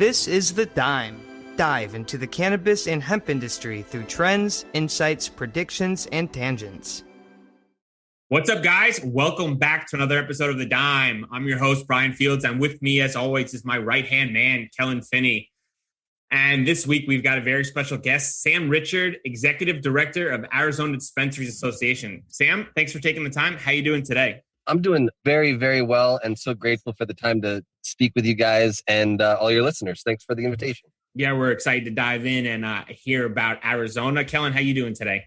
This is The Dime. Dive into the cannabis and hemp industry through trends, insights, predictions, and tangents. What's up, guys? Welcome back to another episode of The Dime. I'm your host, Brian Fields, and with me, as always, is my right-hand man, Kellen Finney. And this week, we've got a very special guest, Sam Richard, Executive Director of Arizona Dispensaries Association. Sam, thanks for taking the time. How you doing today? I'm doing very, very well, and so grateful for the time to speak with you guys and all your listeners. Thanks for the invitation. Yeah, we're excited to dive in and hear about Arizona. Kellen, how you doing today?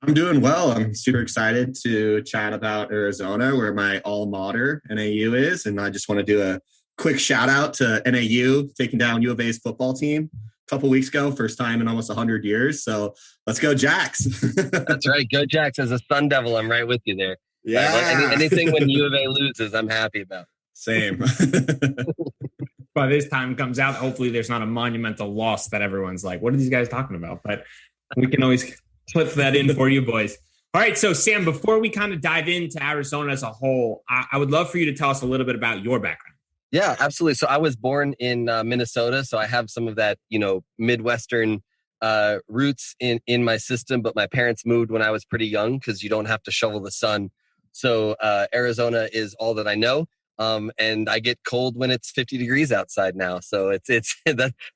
I'm doing well. I'm super excited to chat about Arizona, where my alma mater, NAU, is. And I just want to do a quick shout out to NAU taking down U of A's football team a couple weeks ago, first time in almost 100 years. So let's go Jacks. That's right. Go Jacks. As a Sun Devil, I'm right with you there. Yeah. Anything when U of A loses, I'm happy about. Same. By this time comes out, hopefully there's not a monumental loss that everyone's like, what are these guys talking about? But we can always clip that in for you boys. All right. So Sam, before we kind of dive into Arizona as a whole, I would love for you to tell us a little bit about your background. Yeah, absolutely. So I was born in Minnesota. So I have some of that, Midwestern roots in my system, but my parents moved when I was pretty young because you don't have to shovel the sun. So Arizona is all that I know. And I get cold when it's 50 degrees outside now. So it's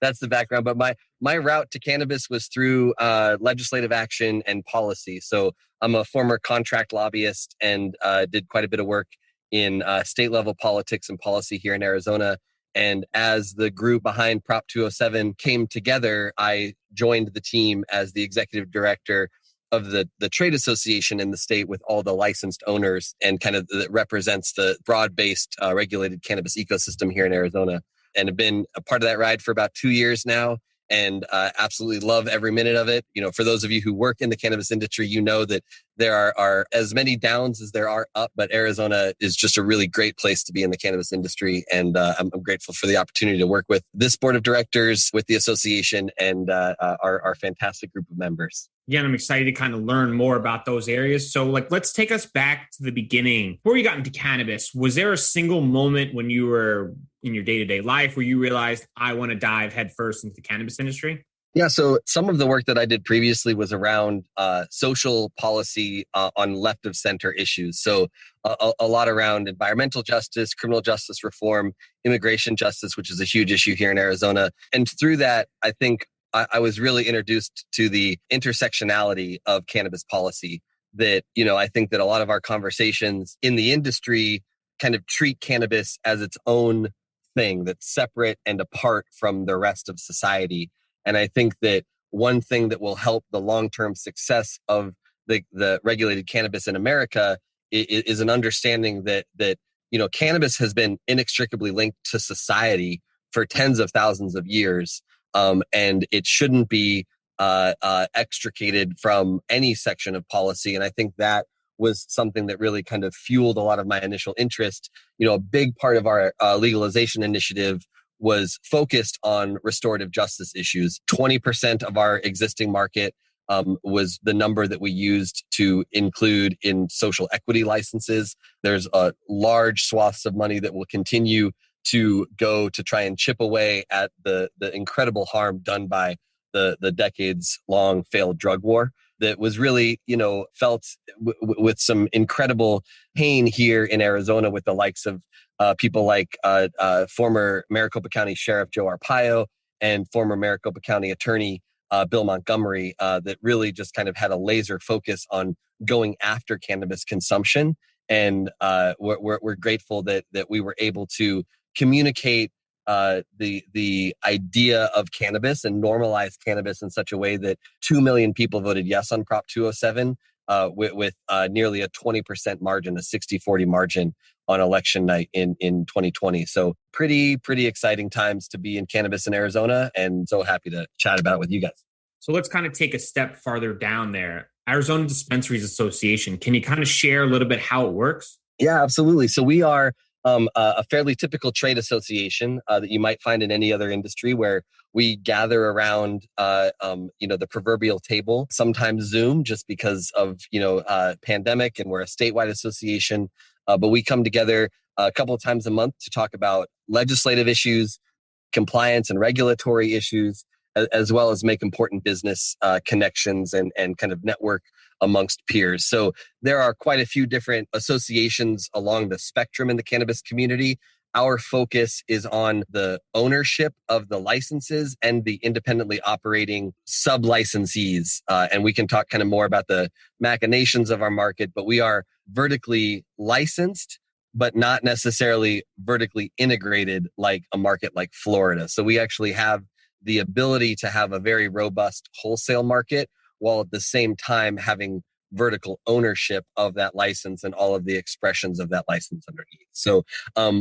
that's the background. But my route to cannabis was through legislative action and policy. So I'm a former contract lobbyist and did quite a bit of work in state level politics and policy here in Arizona. And as the group behind Prop 207 came together, I joined the team as the executive director of the trade association in the state with all the licensed owners, and kind of that represents the broad-based regulated cannabis ecosystem here in Arizona. And have been a part of that ride for about 2 years now, and absolutely love every minute of it. For those of you who work in the cannabis industry, you know that there are as many downs as there are up, but Arizona is just a really great place to be in the cannabis industry. And I'm grateful for the opportunity to work with this board of directors, with the association, and our fantastic group of members. Yeah, and I'm excited to kind of learn more about those areas. So let's take us back to the beginning. Before you got into cannabis, was there a single moment when you were in your day-to-day life where you realized, I want to dive headfirst into the cannabis industry? Yeah, so some of the work that I did previously was around social policy on left of center issues. So a lot around environmental justice, criminal justice reform, immigration justice, which is a huge issue here in Arizona. And through that, I think I was really introduced to the intersectionality of cannabis policy that, I think that a lot of our conversations in the industry kind of treat cannabis as its own thing that's separate and apart from the rest of society. And I think that one thing that will help the long-term success of the regulated cannabis in America is an understanding that cannabis has been inextricably linked to society for tens of thousands of years. And it shouldn't be extricated from any section of policy. And I think that was something that really kind of fueled a lot of my initial interest. A big part of our legalization initiative was focused on restorative justice issues. 20% of our existing market was the number that we used to include in social equity licenses. There's a large swaths of money that will continue to go to try and chip away at the incredible harm done by the decades-long failed drug war that was really, felt with some incredible pain here in Arizona with the likes of people like former Maricopa County Sheriff Joe Arpaio and former Maricopa County Attorney Bill Montgomery that really just kind of had a laser focus on going after cannabis consumption. And we're grateful that we were able to communicate the idea of cannabis and normalize cannabis in such a way that 2 million people voted yes on Prop 207 with nearly a 20% margin, a 60-40 margin on election night in 2020. So pretty exciting times to be in cannabis in Arizona, and so happy to chat about it with you guys. So let's kind of take a step farther down there. Arizona Dispensaries Association, can you kind of share a little bit how it works? Yeah, absolutely. So we are a fairly typical trade association that you might find in any other industry, where we gather around, the proverbial table, sometimes Zoom, just because of, pandemic, and we're a statewide association. But we come together a couple of times a month to talk about legislative issues, compliance and regulatory issues, as well as make important business connections and kind of network amongst peers. So there are quite a few different associations along the spectrum in the cannabis community. Our focus is on the ownership of the licenses and the independently operating sub-licensees. And we can talk kind of more about the machinations of our market, but we are vertically licensed, but not necessarily vertically integrated like a market like Florida. So we actually have the ability to have a very robust wholesale market while at the same time having vertical ownership of that license and all of the expressions of that license underneath. So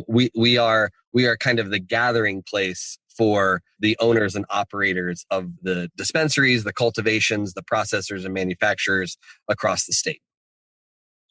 we are kind of the gathering place for the owners and operators of the dispensaries, the cultivations, the processors and manufacturers across the state.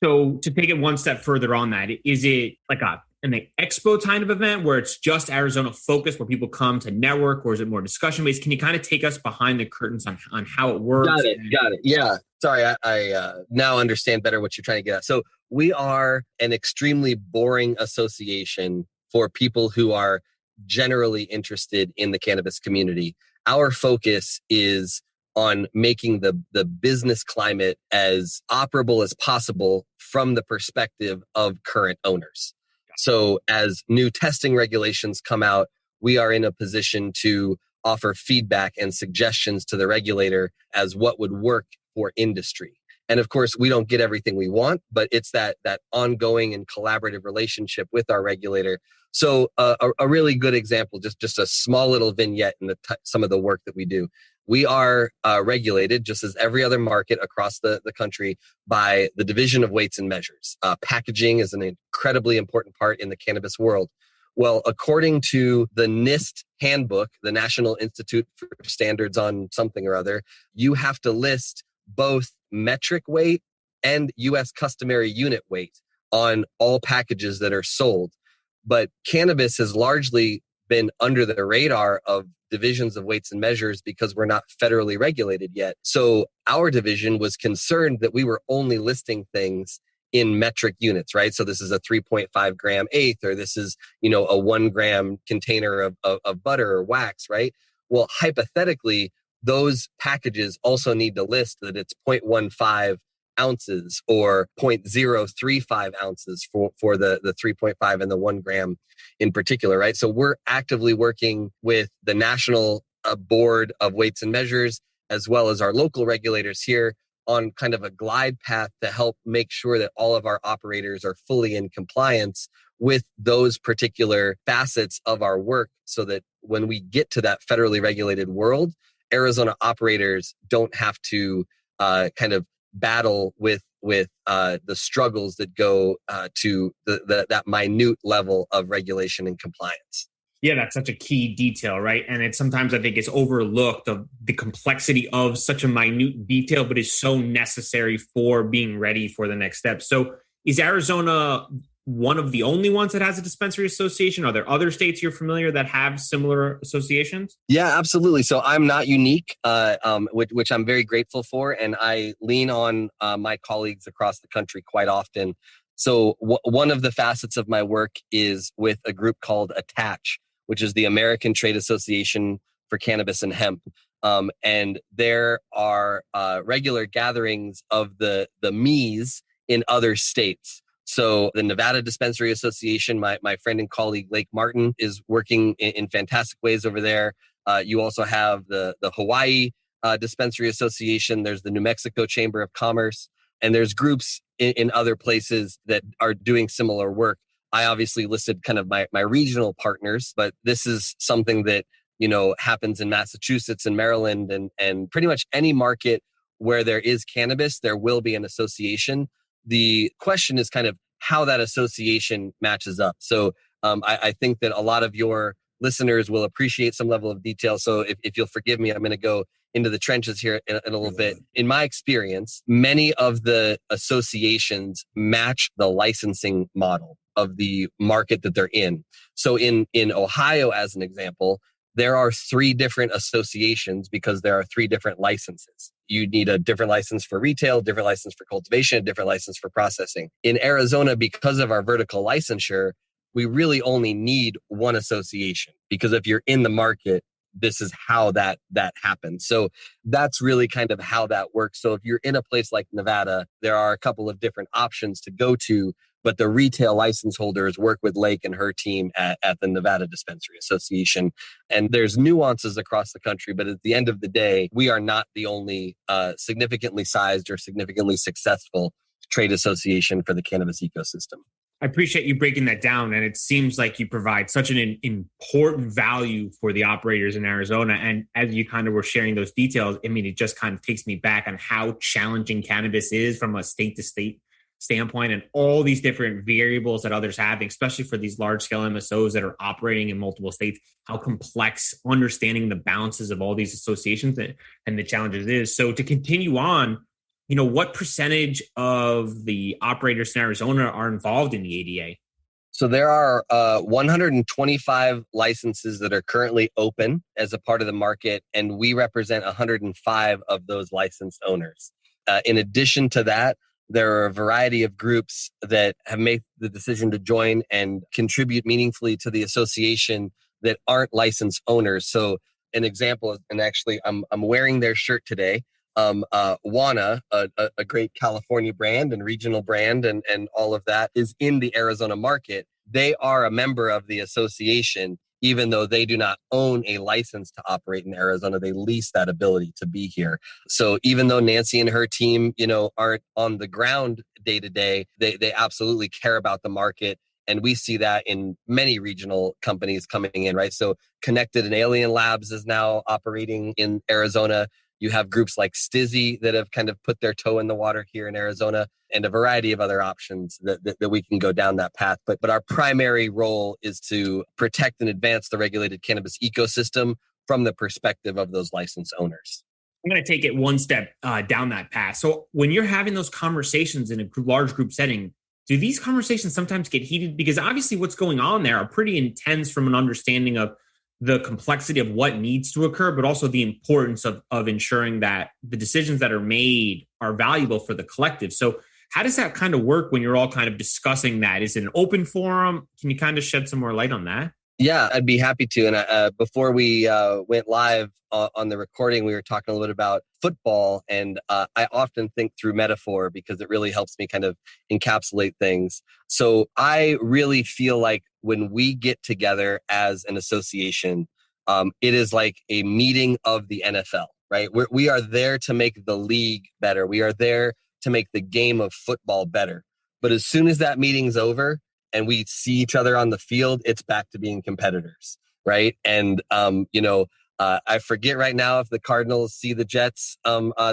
So to take it one step further on that, is it like an expo kind of event where it's just Arizona focused, where people come to network, or is it more discussion based? Can you kind of take us behind the curtains on how it works? Got it. Yeah. Sorry, I now understand better what you're trying to get at. So we are an extremely boring association for people who are generally interested in the cannabis community. Our focus is on making the business climate as operable as possible from the perspective of current owners. So as new testing regulations come out, we are in a position to offer feedback and suggestions to the regulator as what would work for industry. And of course, we don't get everything we want, but it's that ongoing and collaborative relationship with our regulator. So a really good example, just a small little vignette in some of the work that we do. We are regulated, just as every other market across the country, by the Division of Weights and Measures. Packaging is an incredibly important part in the cannabis world. Well, according to the NIST handbook, the National Institute for Standards on something or other, you have to list both metric weight and U.S. customary unit weight on all packages that are sold. But cannabis has largely been under the radar of divisions of weights and measures because we're not federally regulated yet. So our division was concerned that we were only listing things in metric units, right? So this is a 3.5 gram eighth, or this is, a 1 gram container of butter or wax, right? Well, hypothetically, those packages also need to list that it's 0.15 ounces or 0.035 ounces for the 3.5 and the 1 gram in particular, right? So we're actively working with the National Board of Weights and Measures, as well as our local regulators here, on kind of a glide path to help make sure that all of our operators are fully in compliance with those particular facets of our work, so that when we get to that federally regulated world, Arizona operators don't have to kind of battle with the struggles that go to that minute level of regulation and compliance. Yeah, that's such a key detail, right? And it's sometimes I think it's overlooked, of the complexity of such a minute detail, but is so necessary for being ready for the next step. So is Arizona one of the only ones that has a dispensary association? Are there other states you're familiar that have similar associations? Yeah, absolutely. So I'm not unique, which I'm very grateful for. And I lean on my colleagues across the country quite often. So one of the facets of my work is with a group called Attach, which is the American Trade Association for Cannabis and Hemp. And there are regular gatherings of the MEs in other states. So the Nevada Dispensary Association, my friend and colleague Lake Martin is working in fantastic ways over there. You also have the Hawaii Dispensary Association. There's the New Mexico Chamber of Commerce, and there's groups in other places that are doing similar work. I obviously listed kind of my regional partners, but this is something that, happens in Massachusetts and Maryland and pretty much any market where there is cannabis, there will be an association. The question is kind of how that association matches up. So I think that a lot of your listeners will appreciate some level of detail. So if you'll forgive me, I'm going to go into the trenches here in a little bit. In my experience, many of the associations match the licensing model of the market that they're in. So in Ohio, as an example, there are 3 different associations because there are 3 different licenses. You need a different license for retail, different license for cultivation, a different license for processing. In Arizona, because of our vertical licensure, we really only need one association. because if you're in the market, this is how that happens. So that's really kind of how that works. So if you're in a place like Nevada, there are a couple of different options to go to, but the retail license holders work with Lake and her team at the Nevada Dispensary Association. And there's nuances across the country, but at the end of the day, we are not the only significantly sized or significantly successful trade association for the cannabis ecosystem. I appreciate you breaking that down. And it seems like you provide such an important value for the operators in Arizona. And as you kind of were sharing those details, I mean, it just kind of takes me back on how challenging cannabis is from a state to state standpoint and all these different variables that others have, especially for these large scale MSOs that are operating in multiple states, how complex understanding the balances of all these associations and the challenges is. So to continue on, what percentage of the operators in Arizona are involved in the ADA? So there are 125 licenses that are currently open as a part of the market, and we represent 105 of those licensed owners. In addition to that, there are a variety of groups that have made the decision to join and contribute meaningfully to the association that aren't licensed owners. So an example, and actually I'm wearing their shirt today. Wana, a great California brand and regional brand and all of that, is in the Arizona market. They are a member of the association, even though they do not own a license to operate in Arizona. They lease that ability to be here. So even though Nancy and her team, aren't on the ground day to day, they absolutely care about the market. And we see that in many regional companies coming in, right? So Connected and Alien Labs is now operating in Arizona. You have groups like Stizzy that have kind of put their toe in the water here in Arizona, and a variety of other options that we can go down that path. But our primary role is to protect and advance the regulated cannabis ecosystem from the perspective of those licensed owners. I'm going to take it one step down that path. So when you're having those conversations in a large group setting, do these conversations sometimes get heated? Because obviously what's going on there are pretty intense from an understanding of the complexity of what needs to occur, but also the importance of ensuring that the decisions that are made are valuable for the collective. So how does that kind of work when you're all kind of discussing that? Is it an open forum? Can you kind of shed some more light on that? Yeah, I'd be happy to. And before we went live on the recording, we were talking a little bit about football. And I often think through metaphor because it really helps me kind of encapsulate things. So I really feel like when we get together as an association, it is like a meeting of the NFL, right? We are there to make the league better. We are there to make the game of football better. But as soon as that meeting's over, and we see each other on the field, it's back to being competitors, right? And, I forget right now if the Cardinals see the Jets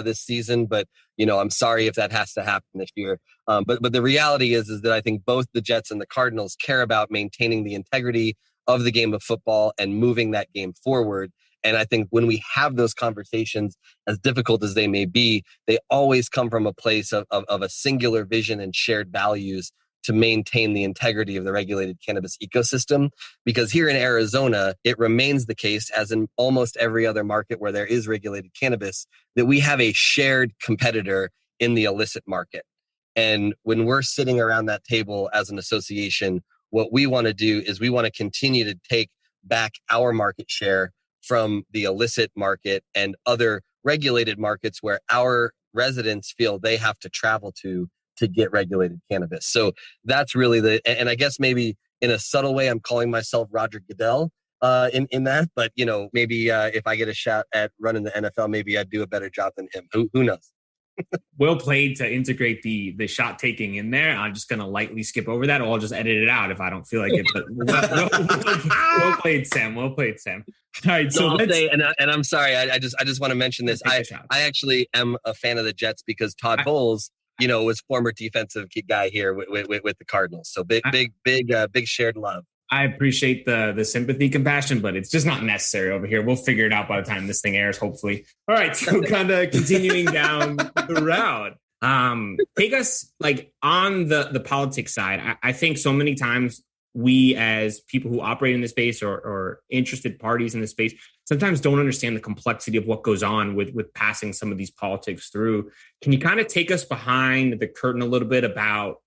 this season, but, I'm sorry if that has to happen this year. But the reality is that I think both the Jets and the Cardinals care about maintaining the integrity of the game of football and moving that game forward. And I think when we have those conversations, as difficult as they may be, they always come from a place of a singular vision and shared values to maintain the integrity of the regulated cannabis ecosystem. Because here in Arizona, it remains the case, as in almost every other market where there is regulated cannabis, that we have a shared competitor in the illicit market. And when we're sitting around that table as an association, what we want to do is we want to continue to take back our market share from the illicit market and other regulated markets where our residents feel they have to travel to get regulated cannabis. So that's really and I guess maybe in a subtle way, I'm calling myself Roger Goodell in that, but maybe if I get a shot at running the NFL, maybe I'd do a better job than him. Who knows? Well played to integrate the shot taking in there. I'm just going to lightly skip over that, or I'll just edit it out if I don't feel like it. But well played, Sam. Well played, Sam. All right. So I'll say, and I'm sorry, I just want to mention this. I actually am a fan of the Jets because Todd Bowles, was former defensive guy here with the Cardinals. So big shared love. I appreciate the sympathy, compassion, but it's just not necessary over here. We'll figure it out by the time this thing airs, hopefully. All right. So kind of continuing down the route. Take us on the politics side. I think so many times we as people who operate in this space or interested parties in this space sometimes don't understand the complexity of what goes on with passing some of these politics through. Can you kind of take us behind the curtain a little bit about,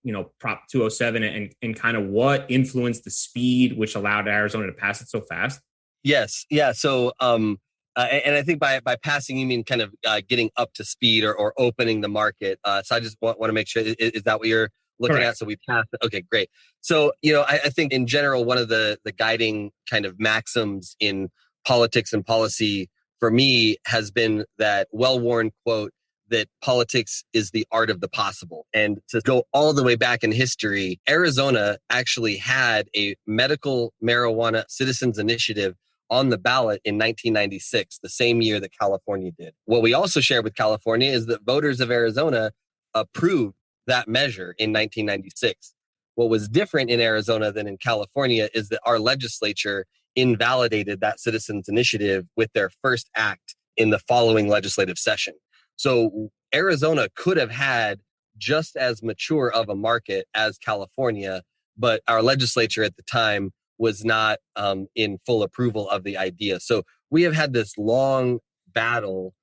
Prop 207 and kind of what influenced the speed which allowed Arizona to pass it so fast? Yes. Yeah. So, and I think by passing, you mean kind of getting up to speed or opening the market. So I just want to make sure, is that what you're looking Correct. at? So we passed. Okay, great. So, I think in general, one of the guiding kind of maxims in politics and policy for me has been that well-worn quote that politics is the art of the possible. And to go all the way back in history, Arizona actually had a medical marijuana citizens initiative on the ballot in 1996, the same year that California did. What we also shared with California is that voters of Arizona approved that measure in 1996. What was different in Arizona than in California is that our legislature invalidated that citizens initiative with their first act in the following legislative session. So Arizona could have had just as mature of a market as California, but our legislature at the time was not in full approval of the idea. So we have had this long battle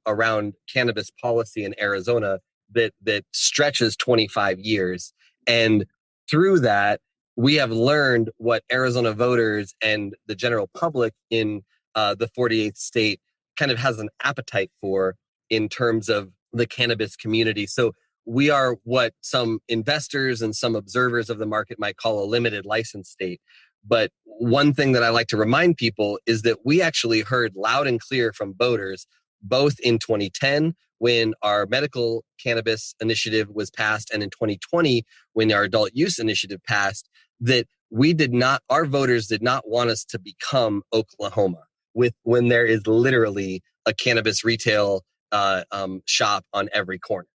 around cannabis policy in Arizona that stretches 25 years. And through that, we have learned what Arizona voters and the general public in the 48th state kind of has an appetite for in terms of the cannabis community. So we are what some investors and some observers of the market might call a limited license state. But one thing that I like to remind people is that we actually heard loud and clear from voters, both in 2010, when our medical cannabis initiative was passed, and in 2020, when our adult use initiative passed, that our voters did not want us to become Oklahoma when there is literally a cannabis retail shop on every corner.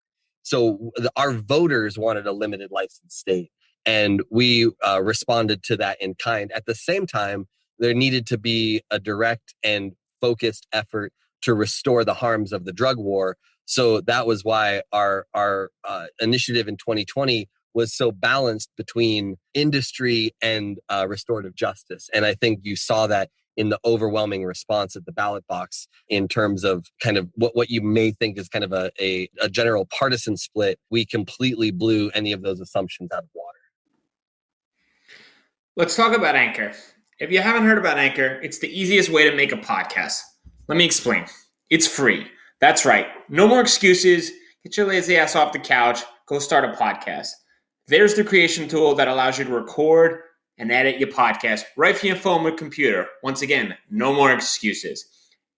So our voters wanted a limited license state, and we responded to that in kind. At the same time, there needed to be a direct and focused effort to restore the harms of the drug war. So that was why our initiative in 2020 was so balanced between industry and restorative justice. And I think you saw that in the overwhelming response at the ballot box in terms of kind of what you may think is kind of a general partisan split. We completely blew any of those assumptions out of water. Let's talk about Anchor. If you haven't heard about Anchor, it's the easiest way to make a podcast. Let me explain. It's free. That's right. No more excuses. Get your lazy ass off the couch. Go start a podcast. There's the creation tool that allows you to record and edit your podcast right from your phone or computer. Once again, no more excuses.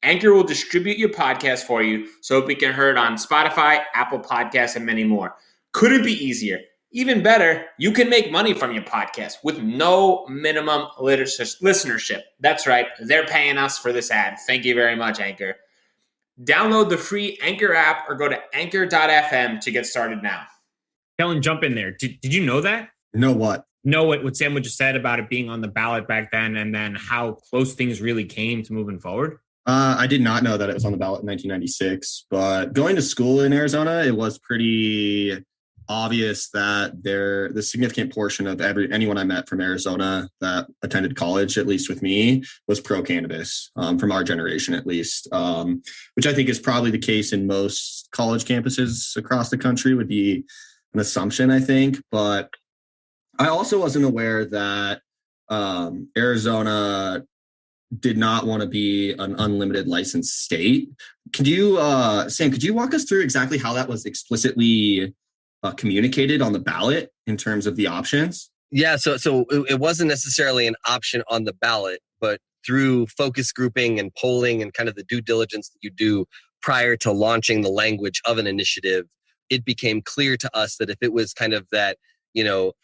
Anchor will distribute your podcast for you so it can be heard on Spotify, Apple Podcasts, and many more. Couldn't be easier. Even better, you can make money from your podcast with no minimum listenership. That's right. They're paying us for this ad. Thank you very much, Anchor. Download the free Anchor app or go to anchor.fm to get started now. Kellen, jump in there. Did you know that? Know what? Know what Sam just said about it being on the ballot back then, and then how close things really came to moving forward? I did not know that it was on the ballot in 1996, but going to school in Arizona, it was pretty obvious that the significant portion of anyone I met from Arizona that attended college, at least with me, was pro-cannabis, from our generation at least, which I think is probably the case in most college campuses across the country, would be an assumption, I think. But I also wasn't aware that Arizona did not want to be an unlimited license state. Sam, could you walk us through exactly how that was explicitly communicated on the ballot in terms of the options? Yeah, so it wasn't necessarily an option on the ballot, but through focus grouping and polling and kind of the due diligence that you do prior to launching the language of an initiative, it became clear to us that if it was kind of that,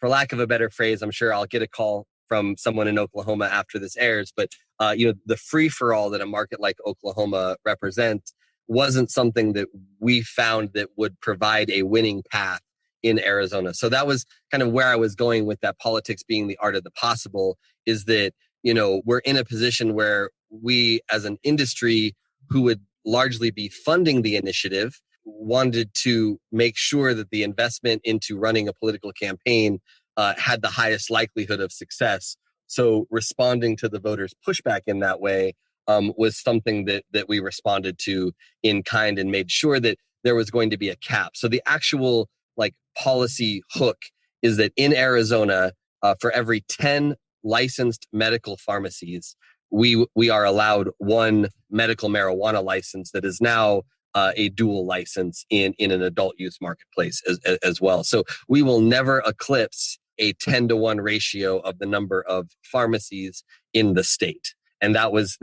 for lack of a better phrase, I'm sure I'll get a call from someone in Oklahoma after this airs, but the free-for-all that a market like Oklahoma represents wasn't something that we found that would provide a winning path in Arizona. So that was kind of where I was going with that, politics being the art of the possible, is that, we're in a position where we as an industry who would largely be funding the initiative wanted to make sure that the investment into running a political campaign had the highest likelihood of success. So responding to the voters' pushback in that way was something that we responded to in kind and made sure that there was going to be a cap. So the actual policy hook is that in Arizona, for every 10 licensed medical pharmacies, we are allowed one medical marijuana license that is now a dual license in an adult use marketplace as well. So we will never eclipse a 10-to-1 ratio of the number of pharmacies in the state. And that was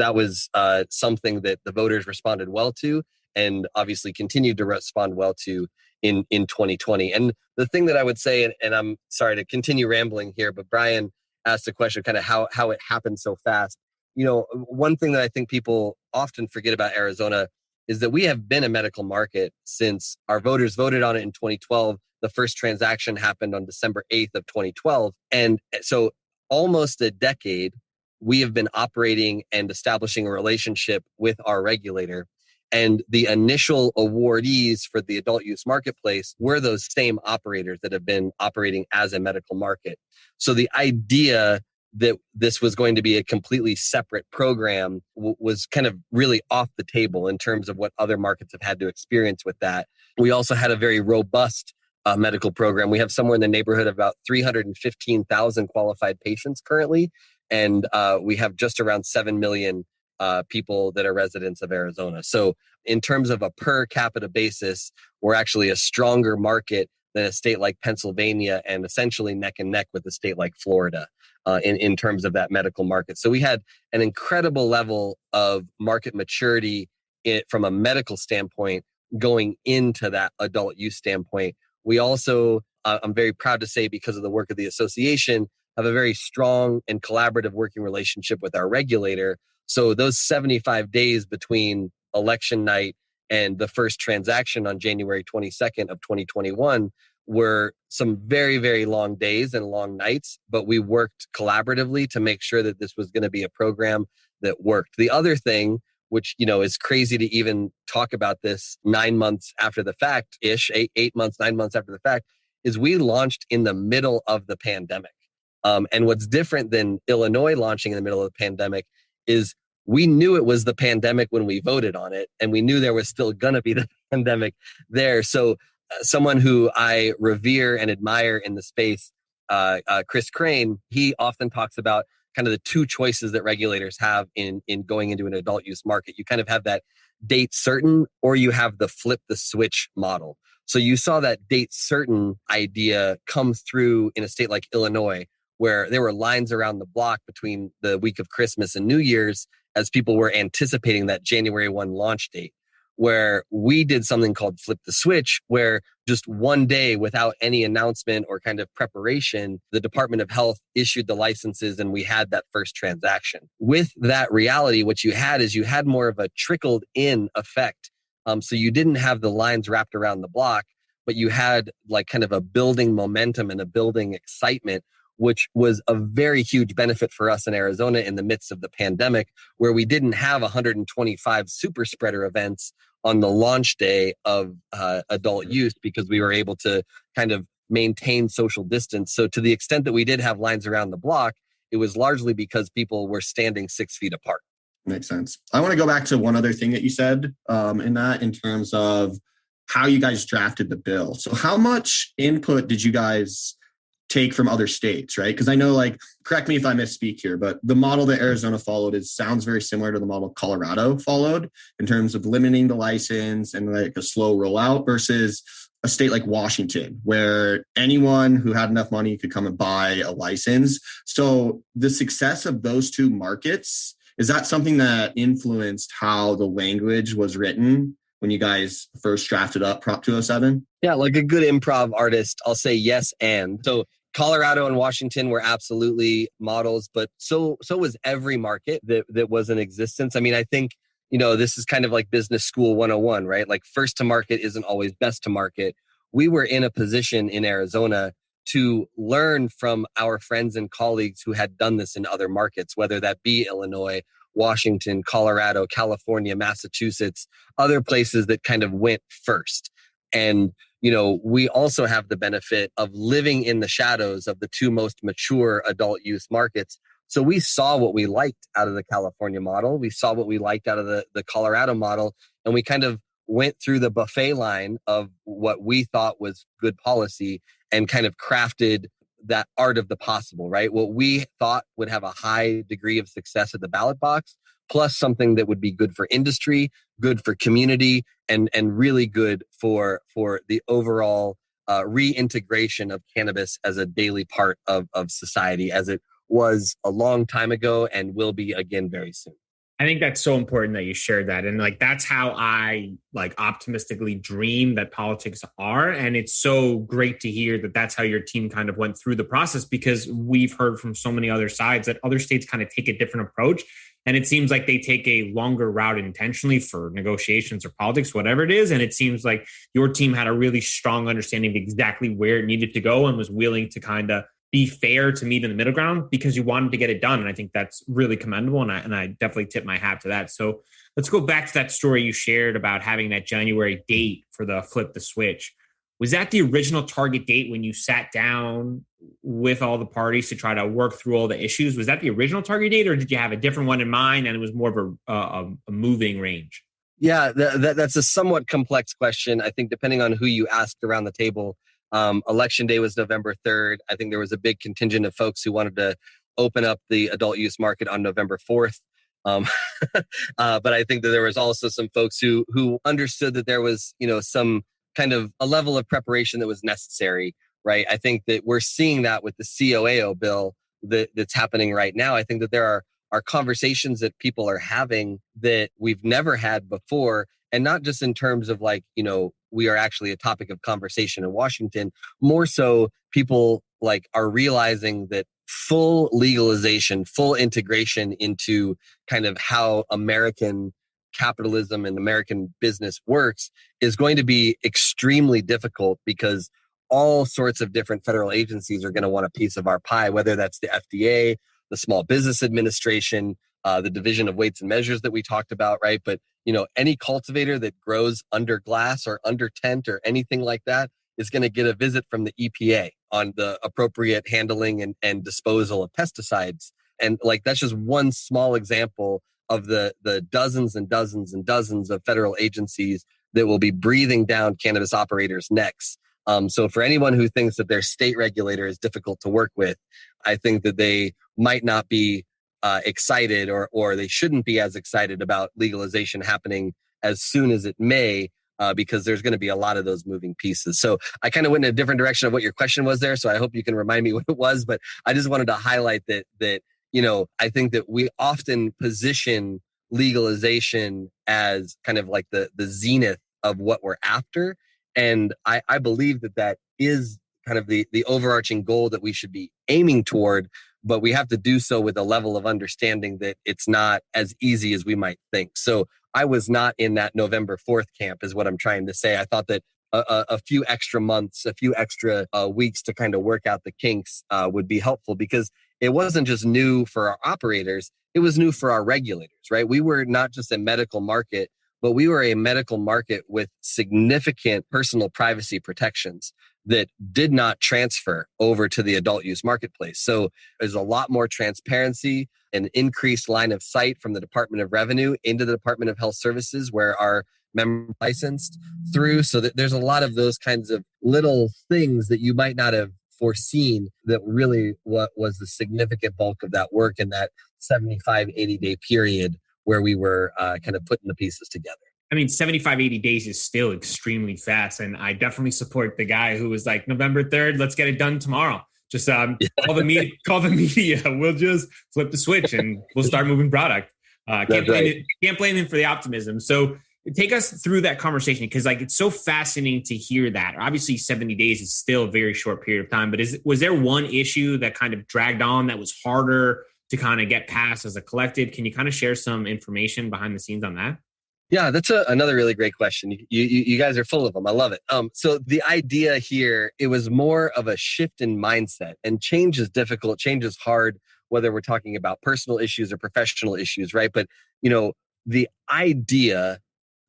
something that the voters responded well to, and obviously continued to respond well to in 2020. And the thing that I would say, and I'm sorry to continue rambling here, but Brian asked the question kind of how it happened so fast. One thing that I think people often forget about Arizona is that we have been a medical market since our voters voted on it in 2012. The first transaction happened on December 8th of 2012. And so almost a decade, we have been operating and establishing a relationship with our regulator. And the initial awardees for the adult use marketplace were those same operators that have been operating as a medical market. So the idea that this was going to be a completely separate program was kind of really off the table in terms of what other markets have had to experience with that. We also had a very robust medical program. We have somewhere in the neighborhood of about 315,000 qualified patients currently, and we have just around 7 million people that are residents of Arizona. So in terms of a per capita basis, we're actually a stronger market than a state like Pennsylvania, and essentially neck and neck with a state like Florida in terms of that medical market. So we had an incredible level of market maturity from a medical standpoint going into that adult use standpoint. We also, I'm very proud to say, because of the work of the association, have a very strong and collaborative working relationship with our regulator. So those 75 days between election night and the first transaction on January 22nd of 2021 were some very, very long days and long nights, but we worked collaboratively to make sure that this was going to be a program that worked. The other thing, which, is crazy to even talk about this 9 months after the fact-ish, 8 months, 9 months after the fact, is we launched in the middle of the pandemic. And what's different than Illinois launching in the middle of the pandemic is we knew it was the pandemic when we voted on it, and we knew there was still going to be the pandemic there. So someone who I revere and admire in the space, Chris Crane, he often talks about kind of the two choices that regulators have in going into an adult use market. You kind of have that date certain, or you have the flip the switch model. So you saw that date certain idea come through in a state like Illinois, where there were lines around the block between the week of Christmas and New Year's as people were anticipating that January 1 launch date, where we did something called flip the switch, where just one day without any announcement or kind of preparation, the Department of Health issued the licenses and we had that first transaction. With that reality, what you had is you had more of a trickled in effect. So you didn't have the lines wrapped around the block, but you had like kind of a building momentum and a building excitement, which was a very huge benefit for us in Arizona in the midst of the pandemic, where we didn't have 125 super spreader events on the launch day of adult use, because we were able to kind of maintain social distance. So to the extent that we did have lines around the block, it was largely because people were standing 6 feet apart. Makes sense. I want to go back to one other thing that you said in terms of how you guys drafted the bill. So how much input did you guys take from other states, right? Because I know, correct me if I misspeak here, but the model that Arizona followed sounds very similar to the model Colorado followed in terms of limiting the license and like a slow rollout, versus a state like Washington, where anyone who had enough money could come and buy a license. So the success of those two markets, is that something that influenced how the language was written when you guys first drafted up Prop 207? Yeah, like a good improv artist, I'll say yes and. So Colorado and Washington were absolutely models, but so was every market that was in existence. I mean, I think, this is kind of like business school 101, right? Like first to market isn't always best to market. We were in a position in Arizona to learn from our friends and colleagues who had done this in other markets, whether that be Illinois, Washington, Colorado, California, Massachusetts, other places that kind of went first. And, we also have the benefit of living in the shadows of the two most mature adult use markets. So we saw what we liked out of the California model. We saw what we liked out of the Colorado model. And we kind of went through the buffet line of what we thought was good policy and kind of crafted that art of the possible, right? What we thought would have a high degree of success at the ballot box, plus something that would be good for industry, good for community, and really good for the overall reintegration of cannabis as a daily part of society, as it was a long time ago and will be again very soon. I think that's so important that you shared that. And like, that's how I like optimistically dream that politics are. And it's so great to hear that that's how your team kind of went through the process, because we've heard from so many other sides that other states kind of take a different approach. And it seems like they take a longer route intentionally for negotiations or politics, whatever it is. And it seems like your team had a really strong understanding of exactly where it needed to go and was willing to kind of be fair to meet in the middle ground because you wanted to get it done. And I think that's really commendable. And I definitely tip my hat to that. So let's go back to that story you shared about having that January date for the flip the switch. Was that the original target date when you sat down with all the parties to try to work through all the issues? Was that the original target date, or did you have a different one in mind and it was more of a moving range? Yeah, that's a somewhat complex question. I think depending on who you asked around the table, election day was November 3rd. I think there was a big contingent of folks who wanted to open up the adult use market on November 4th. But I think that there was also some folks who understood that there was, some kind of a level of preparation that was necessary, right? I think that we're seeing that with the COAO bill that's happening right now. I think that there are conversations that people are having that we've never had before. And not just in terms of like, we are actually a topic of conversation in Washington, more so people like are realizing that full legalization, full integration into kind of how American capitalism and American business works is going to be extremely difficult because all sorts of different federal agencies are going to want a piece of our pie, whether that's the FDA, the Small Business Administration, the Division of Weights and Measures that we talked about, right? But, any cultivator that grows under glass or under tent or anything like that is going to get a visit from the EPA on the appropriate handling and disposal of pesticides. And like, that's just one small example of the dozens and dozens and dozens of federal agencies that will be breathing down cannabis operators' necks. So for anyone who thinks that their state regulator is difficult to work with, I think that they might not be excited or they shouldn't be as excited about legalization happening as soon as it may, because there's going to be a lot of those moving pieces. So I kind of went in a different direction of what your question was there. So I hope you can remind me what it was, but I just wanted to highlight that I think that we often position legalization as kind of like the zenith of what we're after. And I believe that is kind of the overarching goal that we should be aiming toward, but we have to do so with a level of understanding that it's not as easy as we might think. So I was not in that November 4th camp is what I'm trying to say. I thought that a few extra months, a few extra weeks to kind of work out the kinks would be helpful, because it wasn't just new for our operators, it was new for our regulators, right? We were not just a medical market, but we were a medical market with significant personal privacy protections that did not transfer over to the adult use marketplace. So there's a lot more transparency, an increased line of sight from the Department of Revenue into the Department of Health Services, where our members are licensed through. So that there's a lot of those kinds of little things that you might not have foreseen that really what was the significant bulk of that work in that 75, 80-day period where we were kind of putting the pieces together. I mean, 75, 80 days is still extremely fast. And I definitely support the guy who was like, November 3rd, let's get it done tomorrow. Just call the media. We'll just flip the switch and we'll start moving product. Can't blame him for the optimism. So take us through that conversation, because like it's so fascinating to hear that. Obviously, 70 days is still a very short period of time, but was there one issue that kind of dragged on that was harder to kind of get past as a collective? Can you kind of share some information behind the scenes on that? Yeah, that's another really great question. You guys are full of them. I love it. So the idea here, it was more of a shift in mindset, and change is difficult. Change is hard, whether we're talking about personal issues or professional issues, right? But, the idea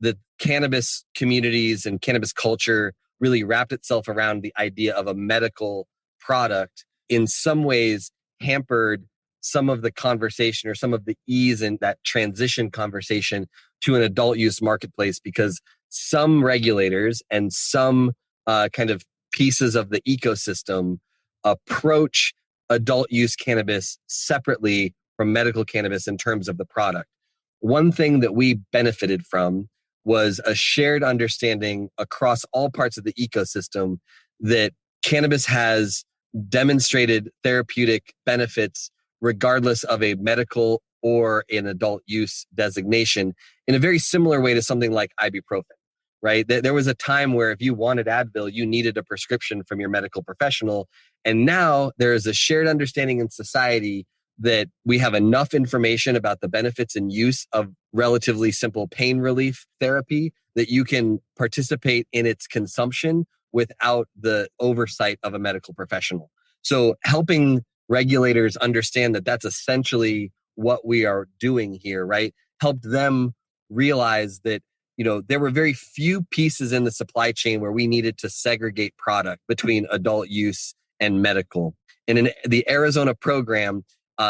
that cannabis communities and cannabis culture really wrapped itself around the idea of a medical product in some ways hampered some of the conversation or some of the ease in that transition conversation to an adult use marketplace, because some regulators and some kind of pieces of the ecosystem approach adult use cannabis separately from medical cannabis in terms of the product. One thing that we benefited from was a shared understanding across all parts of the ecosystem that cannabis has demonstrated therapeutic benefits regardless of a medical or an adult use designation, in a very similar way to something like ibuprofen, right? There was a time where if you wanted Advil, you needed a prescription from your medical professional. And now there is a shared understanding in society that we have enough information about the benefits and use of relatively simple pain relief therapy that you can participate in its consumption without the oversight of a medical professional. So helping regulators understand that that's essentially what we are doing here, right? Helped them realize that, there were very few pieces in the supply chain where we needed to segregate product between adult use and medical. And in the Arizona program,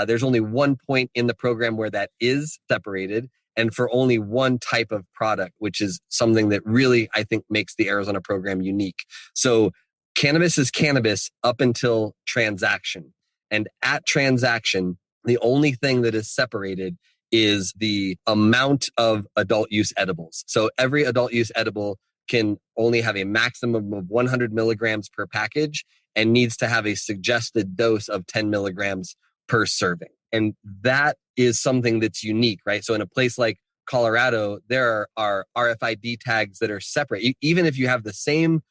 there's only one point in the program where that is separated, and for only one type of product, which is something that really, I think, makes the Arizona program unique. So cannabis is cannabis up until transaction. And at transaction, the only thing that is separated is the amount of adult use edibles. So every adult use edible can only have a maximum of 100 milligrams per package and needs to have a suggested dose of 10 milligrams per serving. And that is something that's unique, right? So in a place like Colorado, there are RFID tags that are separate. Even if you have the same,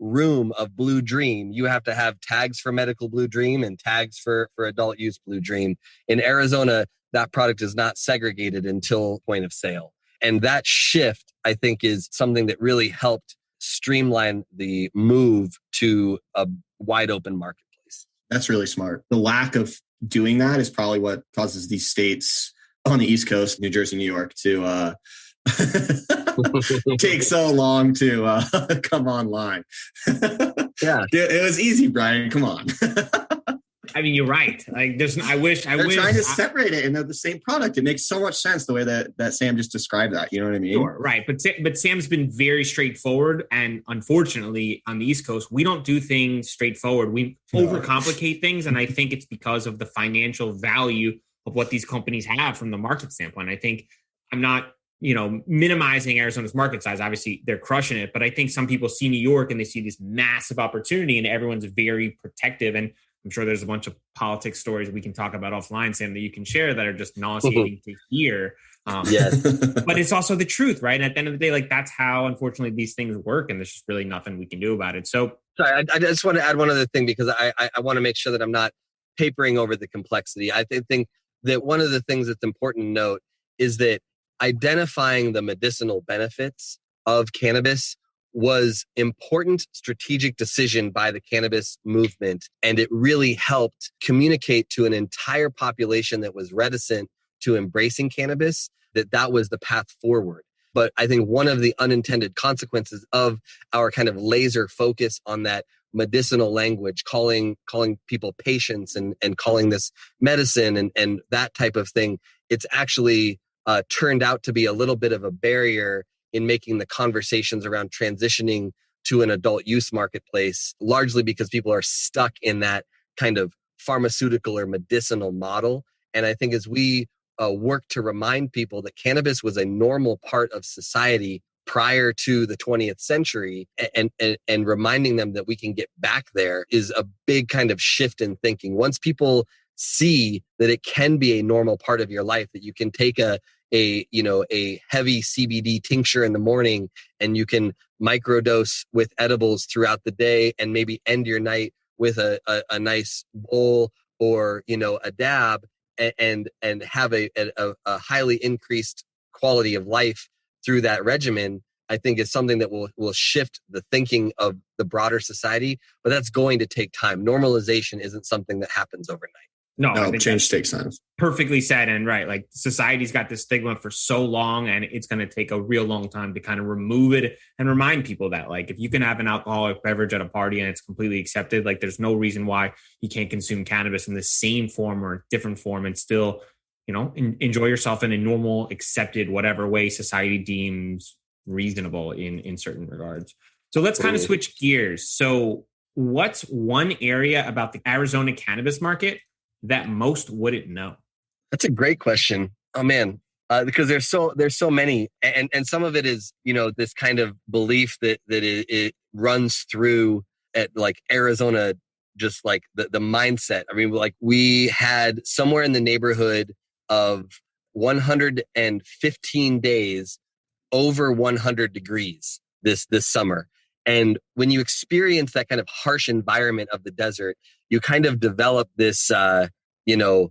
room of Blue Dream, you have to have tags for medical Blue Dream and tags for adult use Blue Dream. In Arizona, that product is not segregated until point of sale. And that shift, I think, is something that really helped streamline the move to a wide open marketplace. That's really smart. The lack of doing that is probably what causes these states on the East Coast, New Jersey, New York, to take so long to come online. Yeah, it was easy, Brian. Come on. I mean, you're right. Like, they're trying to separate it, and they're the same product. It makes so much sense the way that Sam just described that. You know what I mean? Sure, right. But Sam's been very straightforward, and unfortunately, on the East Coast, we don't do things straightforward. We overcomplicate things, and I think it's because of the financial value of what these companies have from the market standpoint. I think I'm not, minimizing Arizona's market size. Obviously, they're crushing it, but I think some people see New York and they see this massive opportunity, and everyone's very protective. And I'm sure there's a bunch of politics stories we can talk about offline, Sam, that you can share that are just nauseating to hear. Yes. But it's also the truth, right? And at the end of the day, like, that's how, unfortunately, these things work, and there's just really nothing we can do about it. So, sorry, I just want to add one other thing, because I want to make sure that I'm not papering over the complexity. I think that one of the things that's important to note is that identifying the medicinal benefits of cannabis was important strategic decision by the cannabis movement. And it really helped communicate to an entire population that was reticent to embracing cannabis that was the path forward. But I think one of the unintended consequences of our kind of laser focus on that medicinal language, calling people patients and calling this medicine and that type of thing, it's actually turned out to be a little bit of a barrier in making the conversations around transitioning to an adult use marketplace, largely because people are stuck in that kind of pharmaceutical or medicinal model. And I think as we work to remind people that cannabis was a normal part of society prior to the 20th century, and reminding them that we can get back there, is a big kind of shift in thinking. Once people see that it can be a normal part of your life, that you can take a heavy CBD tincture in the morning and you can microdose with edibles throughout the day and maybe end your night with a nice bowl or, a dab, and have a highly increased quality of life through that regimen, I think is something that will shift the thinking of the broader society. But that's going to take time. Normalization isn't something that happens overnight. No, change takes time. Perfectly said. And right, like, society's got this stigma for so long, and it's going to take a real long time to kind of remove it and remind people that, like, if you can have an alcoholic beverage at a party and it's completely accepted, like, there's no reason why you can't consume cannabis in the same form or different form and still, enjoy yourself in a normal, accepted, whatever way society deems reasonable in certain regards. So let's kind of switch gears. So what's one area about the Arizona cannabis market that most wouldn't know? That's a great question. Oh man, because there's so many, and some of it is this kind of belief that it runs through at like Arizona, just like the mindset. I mean, like we had somewhere in the neighborhood of 115 days over 100 degrees this summer. And when you experience that kind of harsh environment of the desert, you kind of develop this,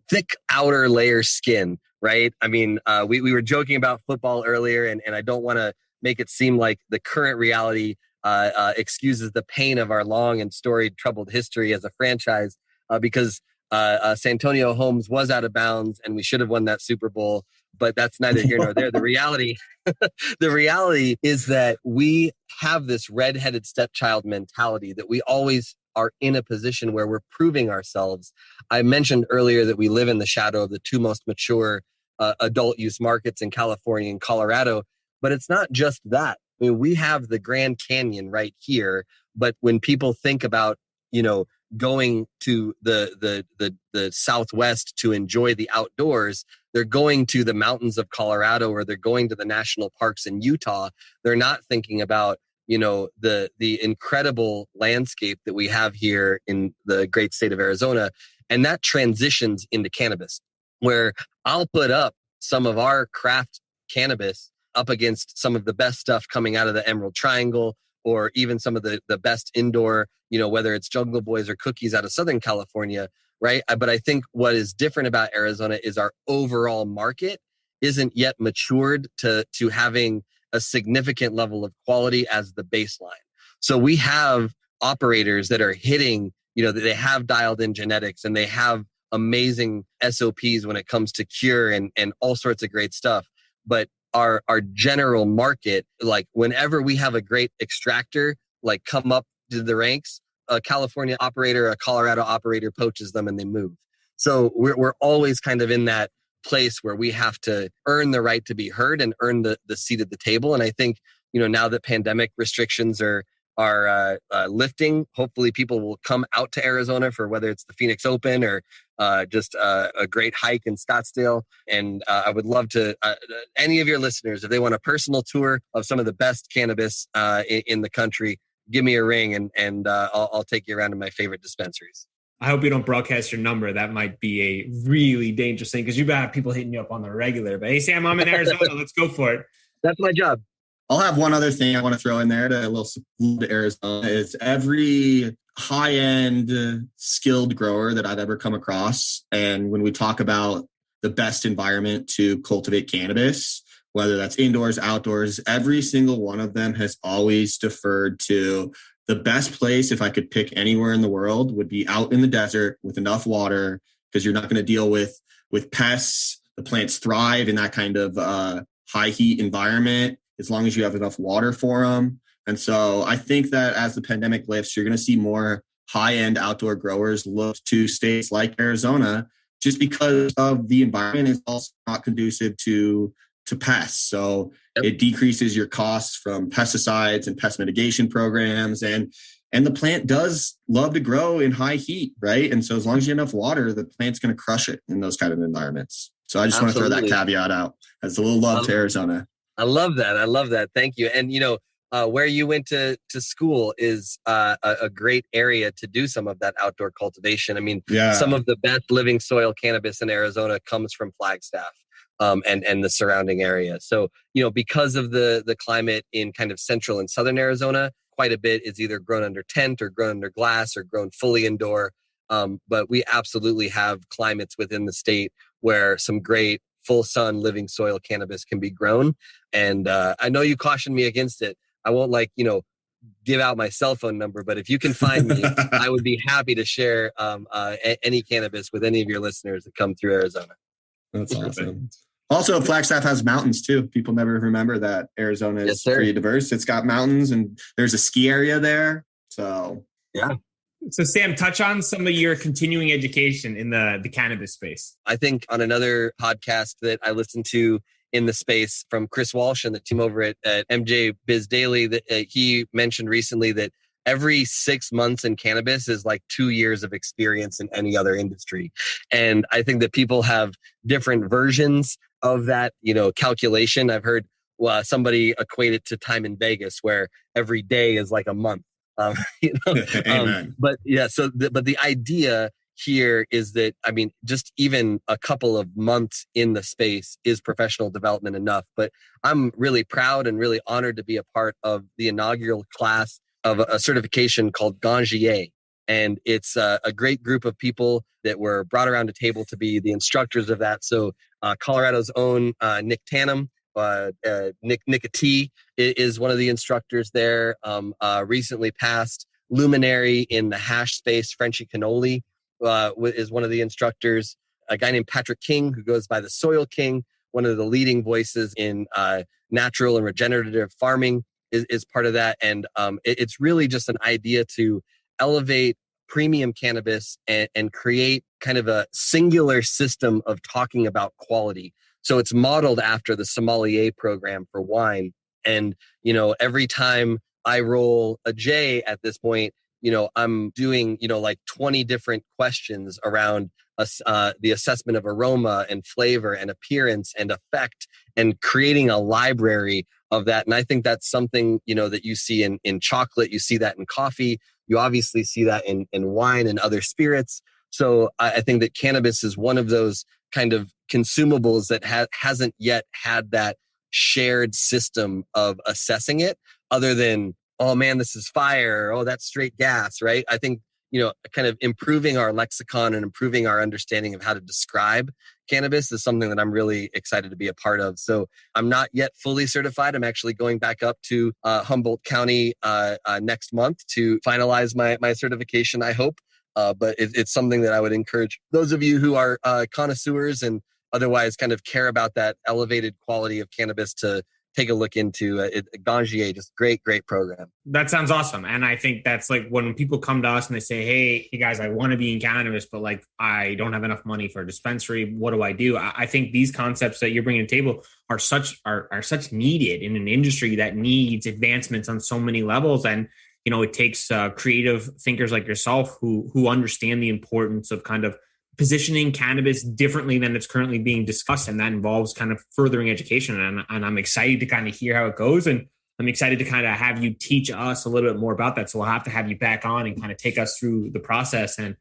thick outer layer skin, right? I mean, we were joking about football earlier, and I don't want to make it seem like the current reality excuses the pain of our long and storied troubled history as a franchise, because Santonio Holmes was out of bounds and we should have won that Super Bowl, but that's neither here nor there. The reality is that we have this redheaded stepchild mentality that we always are in a position where we're proving ourselves. I mentioned earlier that we live in the shadow of the two most mature adult use markets in California and Colorado, but it's not just that. I mean, we have the Grand Canyon right here, but when people think about, going to the Southwest to enjoy the outdoors, they're going to the mountains of Colorado or they're going to the national parks in Utah. They're not thinking about, the incredible landscape that we have here in the great state of Arizona. And that transitions into cannabis, where I'll put up some of our craft cannabis up against some of the best stuff coming out of the Emerald Triangle, or even some of the best indoor, whether it's Jungle Boys or Cookies out of Southern California, right? But I think what is different about Arizona is our overall market isn't yet matured to having a significant level of quality as the baseline. So we have operators that are hitting, they have dialed in genetics and they have amazing SOPs when it comes to cure and all sorts of great stuff. But our general market, like whenever we have a great extractor, like come up to the ranks, a California operator, a Colorado operator poaches them and they move. So we're always kind of in that place where we have to earn the right to be heard and earn the seat at the table. And I think, now that pandemic restrictions are lifting, hopefully people will come out to Arizona for whether it's the Phoenix Open or just a great hike in Scottsdale. And I would love to, any of your listeners, if they want a personal tour of some of the best cannabis in the country, give me a ring and I'll take you around to my favorite dispensaries. I hope you don't broadcast your number. That might be a really dangerous thing because you've got people hitting you up on the regular. But hey, Sam, I'm in Arizona. Let's go for it. That's my job. I'll have one other thing I want to throw in there to a little salute to Arizona is every high-end skilled grower that I've ever come across. And when we talk about the best environment to cultivate cannabis, whether that's indoors, outdoors, every single one of them has always deferred to the best place, if I could pick anywhere in the world, would be out in the desert with enough water, because you're not going to deal with pests. The plants thrive in that kind of high heat environment as long as you have enough water for them. And so I think that as the pandemic lifts, you're going to see more high-end outdoor growers look to states like Arizona, just because of the environment is also not conducive to pests. So it decreases your costs from pesticides and pest mitigation programs. And the plant does love to grow in high heat, right? And so as long as you have enough water, the plant's going to crush it in those kind of environments. So I just want to throw that caveat out as a little love to Arizona. I love that. Thank you. And, where you went to school is a great area to do some of that outdoor cultivation. I mean, some of the best living soil cannabis in Arizona comes from Flagstaff and the surrounding area. So, because of the climate in kind of central and southern Arizona, quite a bit is either grown under tent or grown under glass or grown fully indoor. But we absolutely have climates within the state where some great full sun living soil cannabis can be grown. And I know you cautioned me against it. I won't give out my cell phone number, but if you can find me, I would be happy to share any cannabis with any of your listeners that come through Arizona. That's awesome. Also, Flagstaff has mountains too. People never remember that Arizona is pretty diverse. It's got mountains and there's a ski area there. So, yeah. So Sam, touch on some of your continuing education in the cannabis space. I think on another podcast that I listened to in the space from Chris Walsh and the team over at MJ Biz Daily, that he mentioned recently that every 6 months in cannabis is like 2 years of experience in any other industry. And I think that people have different versions of that, calculation. I've heard somebody equate it to time in Vegas, where every day is like a month. Um, you know, Amen. but yeah, but the idea here is that, I mean, just even a couple of months in the space is professional development enough. But I'm really proud and really honored to be a part of the inaugural class of a certification called Gangier. And it's a great group of people that were brought around a table to be the instructors of that. So Colorado's own Nick Tannum, Nick T is one of the instructors there. Recently passed luminary in the hash space, Frenchy Cannoli, is one of the instructors. A guy named Patrick King, who goes by the Soil King, one of the leading voices in natural and regenerative farming, is part of that. And it's really just an idea to elevate premium cannabis and create kind of a singular system of talking about quality. So it's modeled after the sommelier program for wine. And, every time I roll a J at this point, I'm doing, like 20 different questions around the assessment of aroma and flavor and appearance and effect, and creating a library of that. And I think that's something, that you see in chocolate, you see that in coffee, you obviously see that in wine and other spirits. So I think that cannabis is one of those kind of consumables that hasn't yet had that shared system of assessing it, other than, oh man, this is fire, oh, that's straight gas, right? I think, kind of improving our lexicon and improving our understanding of how to describe cannabis is something that I'm really excited to be a part of. So I'm not yet fully certified. I'm actually going back up to Humboldt County next month to finalize my certification, I hope. But it's something that I would encourage those of you who are connoisseurs and otherwise kind of care about that elevated quality of cannabis to take a look into. Gangier, just great program. That sounds awesome. And I think that's like when people come to us and they say, hey guys, I want to be in cannabis, but like, I don't have enough money for a dispensary. What do I do? I think these concepts that you're bringing to the table are such needed in an industry that needs advancements on so many levels. And, it takes creative thinkers like yourself who understand the importance of kind of positioning cannabis differently than it's currently being discussed. And that involves kind of furthering education. And I'm excited to kind of hear how it goes. And I'm excited to kind of have you teach us a little bit more about that. So we'll have to have you back on and kind of take us through the process. And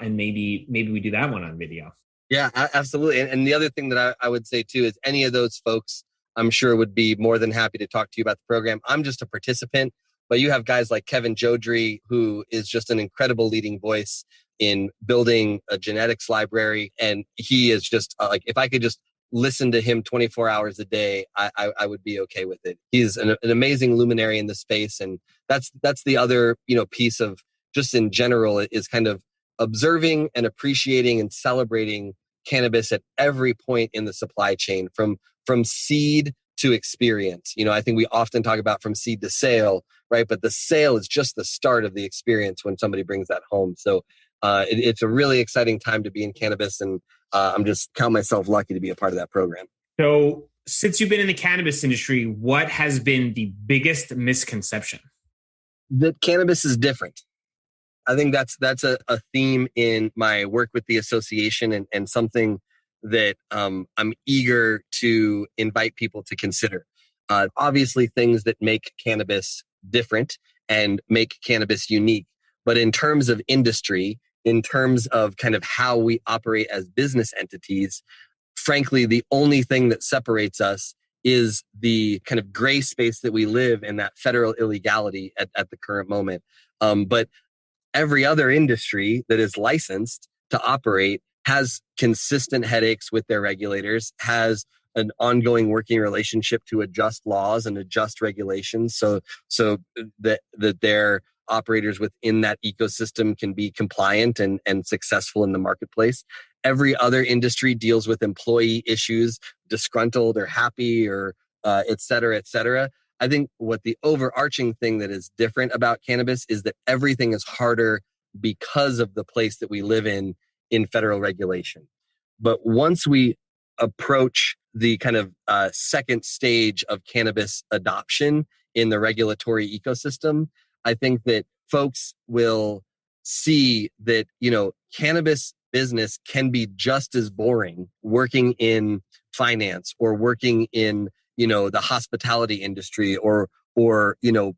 maybe we do that one on video. Yeah, absolutely. And the other thing that I would say too is any of those folks, I'm sure, would be more than happy to talk to you about the program. I'm just a participant, but you have guys like Kevin Jodrey, who is just an incredible leading voice in building a genetics library. And he is just like, if I could just listen to him 24 hours a day, I would be okay with it. He's an amazing luminary in the space. And that's the other, piece of just in general is kind of observing and appreciating and celebrating cannabis at every point in the supply chain, from seed to experience. I think we often talk about from seed to sale, right? But the sale is just the start of the experience when somebody brings that home. So it's a really exciting time to be in cannabis, and I'm just count myself lucky to be a part of that program. So since you've been in the cannabis industry, what has been the biggest misconception? That cannabis is different. I think that's a theme in my work with the association, and something that I'm eager to invite people to consider. Obviously, things that make cannabis different and make cannabis unique. But in terms of industry, in terms of kind of how we operate as business entities, frankly, the only thing that separates us is the kind of gray space that we live in, that federal illegality at the current moment. But every other industry that is licensed to operate has consistent headaches with their regulators, has an ongoing working relationship to adjust laws and adjust regulations so that their operators within that ecosystem can be compliant and successful in the marketplace. Every other industry deals with employee issues, disgruntled or happy, or et cetera, et cetera. I think what the overarching thing that is different about cannabis is that everything is harder because of the place that we live in federal regulation. But once we approach the kind of second stage of cannabis adoption in the regulatory ecosystem, I think that folks will see that, cannabis business can be just as boring working in finance or working in, the hospitality industry or,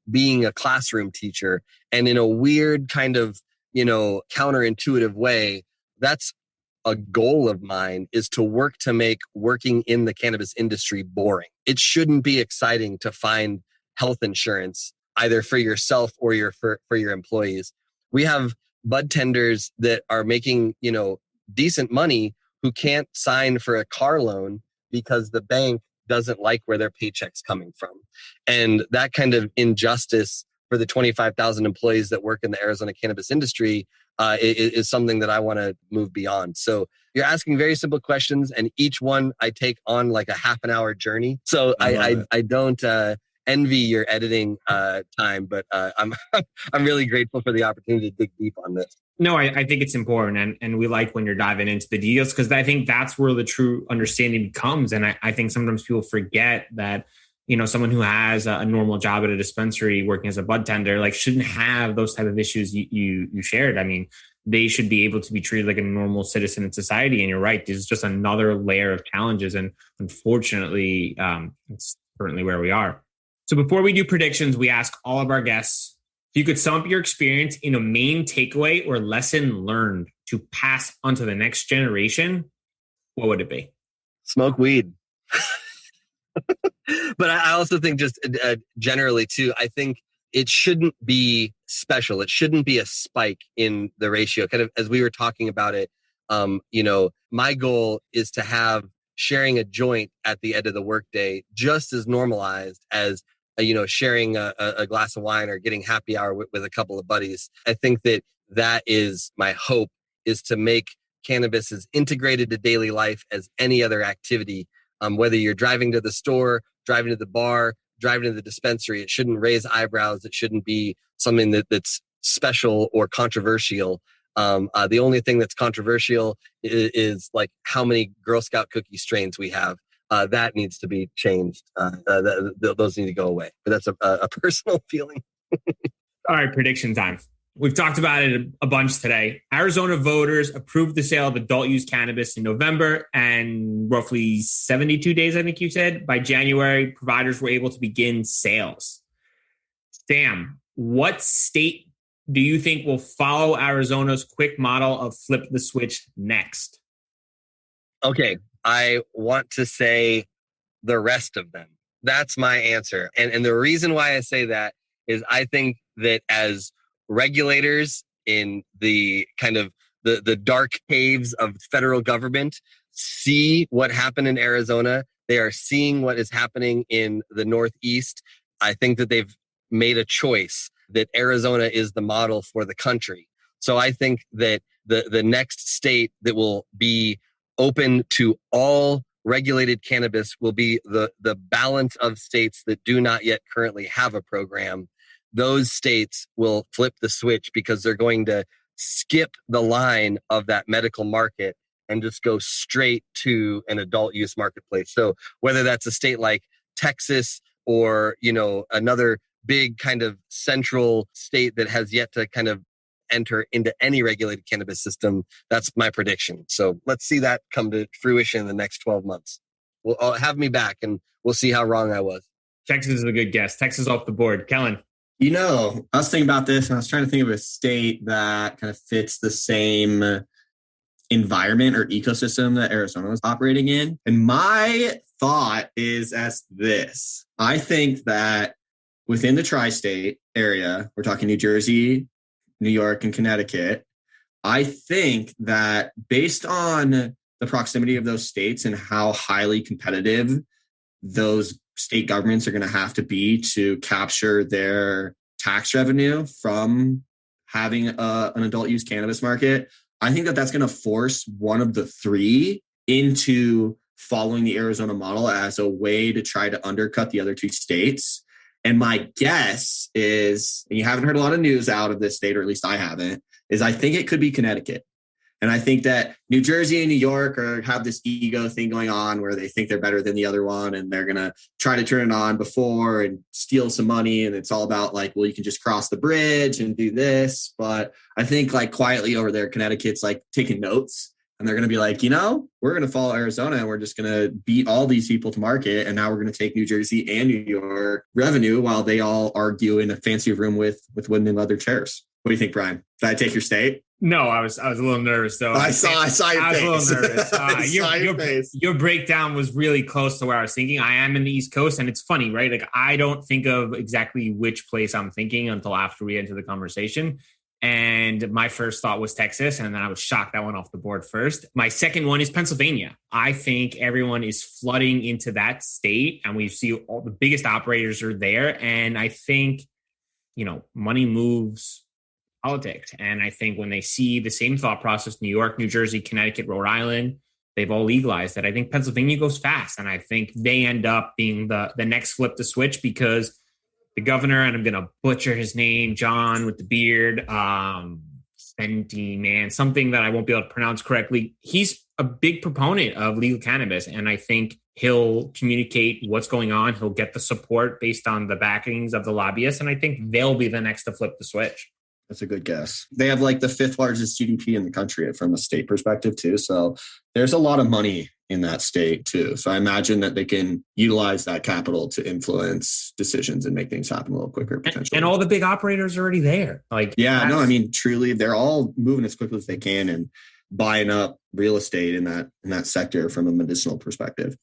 being a classroom teacher. And in a weird kind of, counterintuitive way, that's a goal of mine, is to work to make working in the cannabis industry boring. It shouldn't be exciting to find health insurance either for yourself or for your employees. We have bud tenders that are making, decent money who can't sign for a car loan because the bank doesn't like where their paycheck's coming from. And that kind of injustice for the 25,000 employees that work in the Arizona cannabis industry is something that I want to move beyond. So you're asking very simple questions, and each one I take on like a half an hour journey. So I don't envy your editing time, but I'm really grateful for the opportunity to dig deep on this. No, I think it's important, and we like when you're diving into the details, because I think that's where the true understanding comes. And I think sometimes people forget that, someone who has a normal job at a dispensary working as a bud tender, like, shouldn't have those type of issues you shared. I mean, they should be able to be treated like a normal citizen in society. And you're right, this is just another layer of challenges. And unfortunately, it's certainly where we are. So before we do predictions, we ask all of our guests, if you could sum up your experience in a main takeaway or lesson learned to pass on to the next generation, what would it be? Smoke weed. But I also think just generally too, I think it shouldn't be special. It shouldn't be a spike in the ratio. Kind of as we were talking about it, my goal is to have sharing a joint at the end of the workday just as normalized as sharing a glass of wine or getting happy hour with a couple of buddies. I think that is my hope, is to make cannabis as integrated to daily life as any other activity. Whether you're driving to the store, driving to the bar, driving to the dispensary, it shouldn't raise eyebrows. It shouldn't be something that's special or controversial. The only thing that's controversial is like how many Girl Scout cookie strains we have. That needs to be changed. Those need to go away. But that's a personal feeling. All right, prediction time. We've talked about it a bunch today. Arizona voters approved the sale of adult use cannabis in November, and roughly 72 days, I think you said, by January, providers were able to begin sales. Sam, what state do you think will follow Arizona's quick model of flip the switch next? Okay, I want to say the rest of them. That's my answer. And the reason why I say that is I think that as regulators in the kind of the dark caves of federal government see what happened in Arizona, they are seeing what is happening in the Northeast. I think that they've made a choice that Arizona is the model for the country. So I think that the next state that will be open to all regulated cannabis will be the balance of states that do not yet currently have a program. Those states will flip the switch because they're going to skip the line of that medical market and just go straight to an adult use marketplace. So whether that's a state like Texas or, another big kind of central state that has yet to kind of enter into any regulated cannabis system, that's my prediction. So let's see that come to fruition in the next 12 months. Well, have me back and we'll see how wrong I was. Texas is a good guess. Texas off the board. Kellen. I was thinking about this and I was trying to think of a state that kind of fits the same environment or ecosystem that Arizona was operating in. And my thought is as this. I think that within the tri-state area, we're talking New Jersey, New York, and Connecticut, I think that based on the proximity of those states and how highly competitive those state governments are going to have to be to capture their tax revenue from having an adult use cannabis market, I think that that's going to force one of the three into following the Arizona model as a way to try to undercut the other two states. And my guess is, and you haven't heard a lot of news out of this state, or at least I haven't, is I think it could be Connecticut. And I think that New Jersey and New York have this ego thing going on where they think they're better than the other one, and they're going to try to turn it on before and steal some money. And it's all about like, well, you can just cross the bridge and do this. But I think like quietly over there, Connecticut's like taking notes, and they're going to be like, we're going to follow Arizona and we're just going to beat all these people to market. And now we're going to take New Jersey and New York revenue while they all argue in a fancy room with wooden and leather chairs. What do you think, Brian? Did I take your state? No, I was a little nervous though. I saw your face. I was a little nervous. Your face. Your breakdown was really close to where I was thinking. I am in the East Coast, and it's funny, right? Like I don't think of exactly which place I'm thinking until after we enter the conversation. And my first thought was Texas, and then I was shocked that went off the board first. My second one is Pennsylvania. I think everyone is flooding into that state, and we see all the biggest operators are there. And I think, money moves politics. And I think when they see the same thought process, New York, New Jersey, Connecticut, Rhode Island, they've all legalized that. I think Pennsylvania goes fast. And I think they end up being the next flip the switch, because the governor, and I'm going to butcher his name, John with the beard, Fenty, man, something that I won't be able to pronounce correctly. He's a big proponent of legal cannabis. And I think he'll communicate what's going on. He'll get the support based on the backings of the lobbyists. And I think they'll be the next to flip the switch. That's a good guess. They have like the 5th largest GDP in the country from a state perspective too. So there's a lot of money in that state too. So I imagine that they can utilize that capital to influence decisions and make things happen a little quicker potentially. And all the big operators are already there. Truly, they're all moving as quickly as they can and buying up real estate in that sector from a medicinal perspective.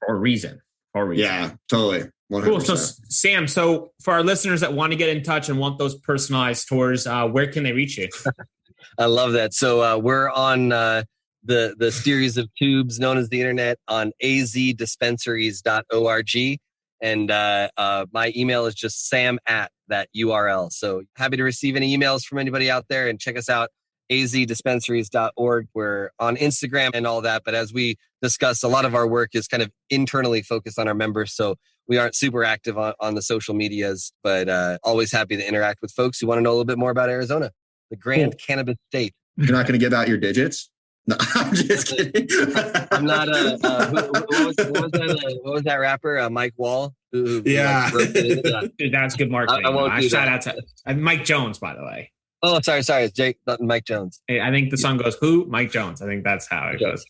For a reason. Yeah, totally. 100%. Cool. So Sam, for our listeners that want to get in touch and want those personalized tours, where can they reach you? I love that. So we're on the series of tubes known as the internet on azdispensaries.org. And my email is just sam at that URL. So happy to receive any emails from anybody out there, and check us out, azdispensaries.org. We're on Instagram and all that. But as we discussed, a lot of our work is kind of internally focused on our members. So we aren't super active on the social medias, but always happy to interact with folks who want to know a little bit more about Arizona, the grand cannabis state. You're not going to give out your digits? No, I'm just kidding. I'm not what was that rapper? Mike Wall? Yeah. That's good marketing. I won't do Shout out to Mike Jones, by the way. Oh, sorry. It's Jake, not Mike Jones. I think the song goes, who? Mike Jones. I think that's how it goes.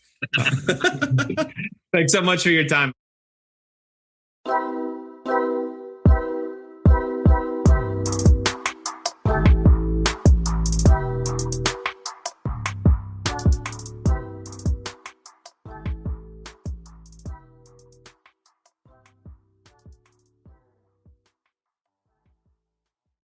Thanks so much for your time.